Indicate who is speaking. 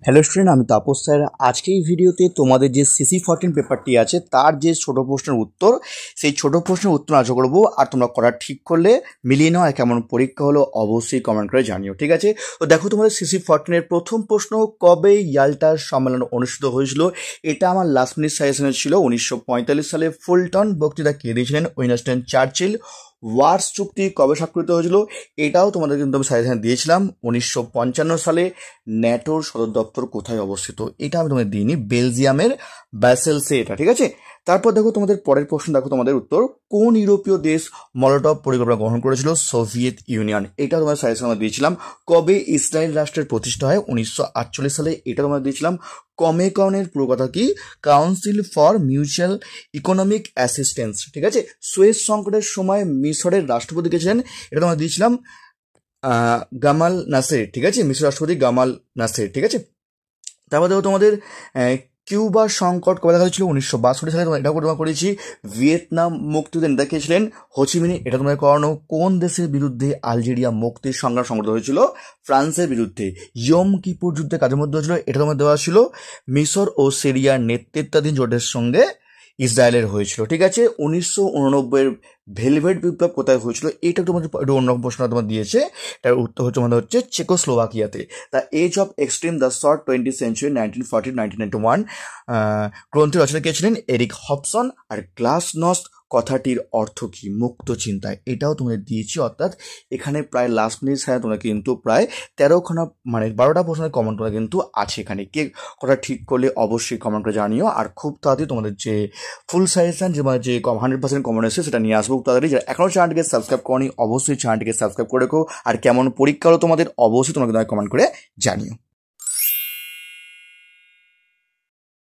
Speaker 1: Hello student, আমি Tapas sir. আজকে এই ভিডিওতে তোমাদের যে CC14 পেপারটি আছে তার যে ছোট প্রশ্নের উত্তর, সেই ছোট প্রশ্নের উত্তর আলোচনা করবো। আর তোমরা করা ঠিক করলে মিলিয়ে নাও, আর কেমন পরীক্ষা হলো অবশ্যই কমেন্ট করে জানিও, ঠিক আছে? তো দেখো, তোমাদের CC14 এর প্রথম প্রশ্ন, কবে ইয়াল্টার সম্মেলন অনুষ্ঠিত হয়েছিল? এটা আমার লাস্ট মিনিট সাজেশনে ছিল। 1945 সালে ফুলটন বক্তৃতা কে দিয়েছিলেন? Winston Churchill. ওয়ার্স চুক্তি কবে স্বাক্ষরিত হয়েছিল? এটাও তোমাদের কিন্তু আমি সাজেশন দিয়েছিলাম 1955 সালে। ন্যাটোর সদর দপ্তর কোথায় অবস্থিত? এটা আমি তোমাদের দিইনি, বেলজিয়ামের ব্যাসেলসে এটা, ঠিক আছে? তারপর দেখো তোমাদের পরের প্রশ্ন, দেখো তোমাদের উত্তর, কোন ইউরোপীয় দেশ মলোটভ পরিকল্পনা গ্রহণ করেছিল? Soviet union. এটা তোমাদের সাজেশন আমরা দিয়েছিলাম। কবে ইসরায়েল রাষ্ট্রের প্রতিষ্ঠা হয়? 1948 সালে। এটা তোমরা দিয়েছিলাম। কমেকনের পুরো কথা কি? Council for mutual economic assistance, ঠিক আছে? সুয়েজ সংকটের সময় মিশরের রাষ্ট্রপতি কে ছিলেন? এটা তোমরা দিয়েছিলাম গামাল নাসের, ঠিক আছে? মিশর রাষ্ট্রপতি গামাল নাসের, ঠিক আছে? তারপর দেখো তোমাদের কিউবা সংকট কবে দেখা যাচ্ছিল? 1962 সালে। তোমরা এটাও তোমরা করেছি। ভিয়েতনাম মুক্তিযুদ্ধের নেতা কে ছিলেন? হোচিমিনি। এটা তোমাদের করানো। কোন দেশের বিরুদ্ধে আলজেরিয়া মুক্তির সংগ্রাম সংগঠিত হয়েছিল? ফ্রান্সের বিরুদ্ধে। ইয়ম কিপুর যুদ্ধে কাদের মধ্যে হয়েছিল? এটা তোমাদের দেওয়া ছিল। মিশর ও সিরিয়ার নেতৃত্বাধীন জোটের সঙ্গে ইসরায়েলের হয়েছিল, ঠিক আছে? 1989 ভেলভেট বিপ্লব কোথায় হয়েছিল? এটা তোমাদের একটু অন্যরকম প্রশ্ন তোমার দিয়েছে। এটার উত্তর হচ্ছে আমাদের হচ্ছে চেকোস্লোভাকিয়াতে। The age of extreme, the short 20th century, 1940-1991 গ্রন্থের রচনা কে ছিলেন? Eric Hobson. আর গ্লাসনস্ট কথাটির অর্থ কি? মুক্ত চিন্তায়। এটাও তোমাদের দিয়েছি। অর্থাৎ এখানে প্রায় লাস্ট মিনিট ছাড়া তোমরা কিন্তু প্রায় 13খানা, মানে 12টা প্রশ্নের কমেন্ট তোমরা কিন্তু আছে এখানে। কে কথা ঠিক করলে অবশ্যই কমেন্ট করে জানিও। আর খুব তাড়াতাড়ি তোমাদের যে ফুল সাজেশন, যে 100% কমন এসে সেটা নিয়ে আসবো তাড়াতাড়ি। যারা এখনও চ্যানেলটিকে সাবস্ক্রাইব করনি অবশ্যই চ্যানেলটিকে সাবস্ক্রাইব করে রেখো। আর কেমন পরীক্ষা হলো তোমাদের অবশ্যই তোমরা কমেন্ট করে জানিও।